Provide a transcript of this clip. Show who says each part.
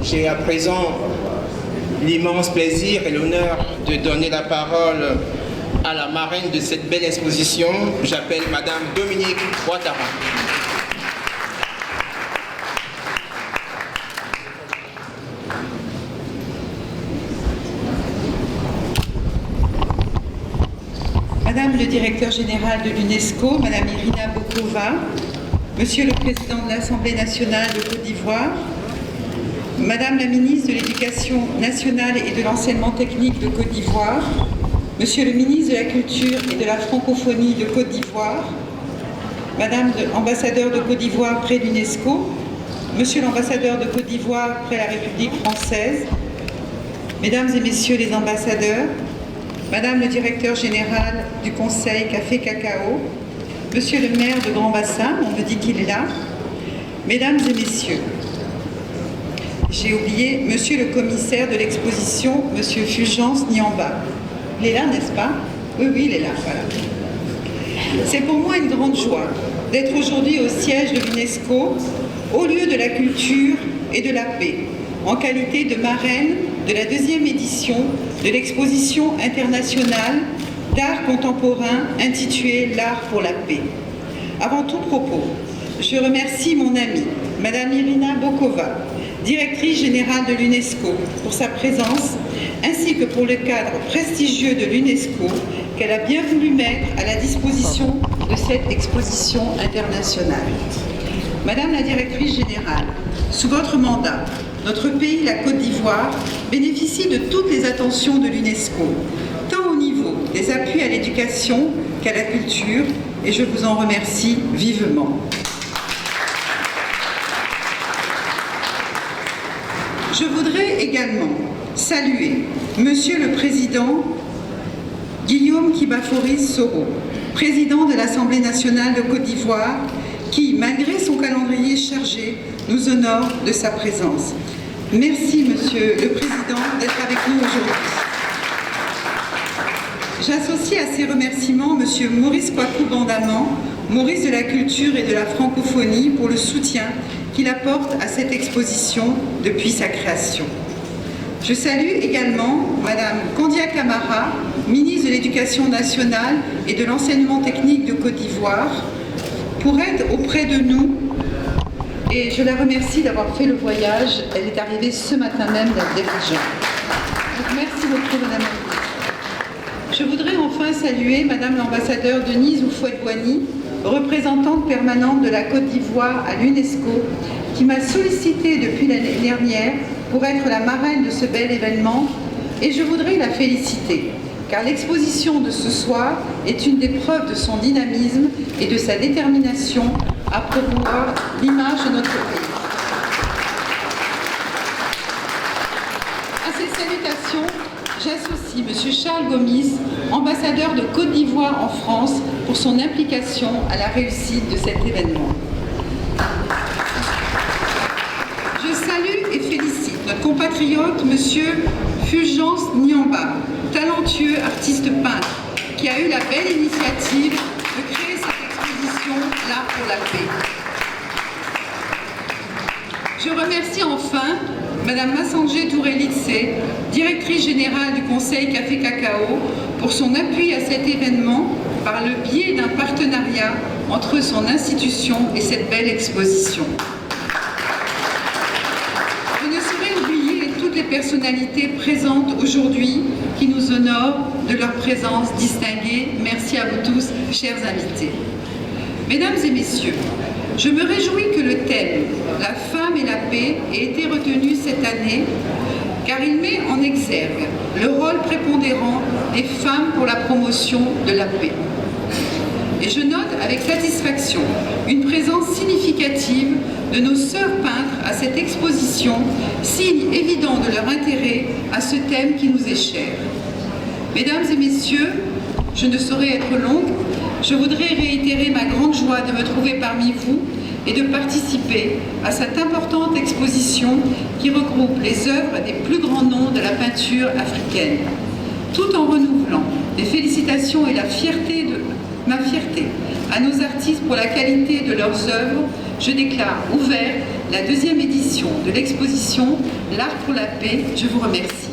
Speaker 1: J'ai à présent l'immense plaisir et l'honneur de donner la parole à la marraine de cette belle exposition. J'appelle Madame Dominique Ouattara.
Speaker 2: Madame le directeur général de l'UNESCO, Madame Irina Bokova, Monsieur le Président de l'Assemblée nationale de Côte d'Ivoire, Madame la ministre de l'Éducation nationale et de l'Enseignement technique de Côte d'Ivoire, Monsieur le ministre de la Culture et de la Francophonie de Côte d'Ivoire, Madame l'ambassadeur de Côte d'Ivoire près l'UNESCO, Monsieur l'ambassadeur de Côte d'Ivoire près la République française, Mesdames et Messieurs les ambassadeurs, Madame le directeur général du Conseil Café Cacao, Monsieur le maire de Grand Bassin, on me dit qu'il est là, Mesdames et Messieurs, j'ai oublié Monsieur le commissaire de l'exposition, Monsieur Fulgence Niamba. Il est là, n'est-ce pas? Oui, il est là, voilà. C'est pour moi une grande joie d'être aujourd'hui au siège de l'UNESCO, au lieu de la culture et de la paix, en qualité de marraine de la 2e édition de l'exposition internationale d'art contemporain intitulée L'art pour la paix. Avant tout propos, je remercie mon amie, Madame Irina Bokova, directrice générale de l'UNESCO, pour sa présence, ainsi que pour le cadre prestigieux de l'UNESCO qu'elle a bien voulu mettre à la disposition de cette exposition internationale. Madame la directrice générale, sous votre mandat, notre pays, la Côte d'Ivoire, bénéficie de toutes les attentions de l'UNESCO, tant au niveau des appuis à l'éducation qu'à la culture, et je vous en remercie vivement. Je voudrais également saluer Monsieur le Président Guillaume Kibaforis Soro, président de l'Assemblée nationale de Côte d'Ivoire, qui, malgré son calendrier chargé, nous honore de sa présence. Merci, Monsieur le Président, d'être avec nous aujourd'hui. J'associe à ces remerciements Monsieur Maurice Kwaku Bandaman, Maurice de la Culture et de la Francophonie, pour le soutien qu'il apporte à cette exposition depuis sa création. Je salue également Madame Kandia Camara, ministre de l'Éducation nationale et de l'Enseignement technique de Côte d'Ivoire, pour être auprès de nous, et je la remercie d'avoir fait le voyage. Elle est arrivée ce matin même d'Abidjan. Merci beaucoup, Madame la ministre. Je voudrais enfin saluer Madame l'ambassadeur Denise Oufouette-Boigny, représentante permanente de la Côte d'Ivoire à l'UNESCO, qui m'a sollicitée depuis l'année dernière pour être la marraine de ce bel événement, et je voudrais la féliciter, car l'exposition de ce soir est une des preuves de son dynamisme et de sa détermination à promouvoir l'image de notre pays. À ces salutations, j'associe M. Charles Gomis, ambassadeur de Côte d'Ivoire en France, pour son implication à la réussite de cet événement. Je salue et félicite notre compatriote M. Fulgence Niamba, talentueux artiste peintre, qui a eu la belle initiative de créer cette exposition L'art pour la paix. Je remercie enfin Madame Massangé Touré-Litse, directrice générale du Conseil Café Cacao, pour son appui à cet événement par le biais d'un partenariat entre son institution et cette belle exposition. Je ne saurais oublier toutes les personnalités présentes aujourd'hui qui nous honorent de leur présence distinguée. Merci à vous tous, chers invités. Mesdames et messieurs, je me réjouis que le thème « La femme et la paix » ait été retenu cette année, car il met en exergue le rôle prépondérant des femmes pour la promotion de la paix. Et je note avec satisfaction une présence significative de nos sœurs peintres à cette exposition, signe évident de leur intérêt à ce thème qui nous est cher. Mesdames et messieurs, je ne saurais être longue. Je voudrais réitérer ma grande joie de me trouver parmi vous et de participer à cette importante exposition qui regroupe les œuvres des plus grands noms de la peinture africaine, tout en renouvelant les félicitations et la fierté ma fierté. À nos artistes pour la qualité de leurs œuvres, je déclare ouverte la 2e édition de l'exposition L'Art pour la paix. Je vous remercie.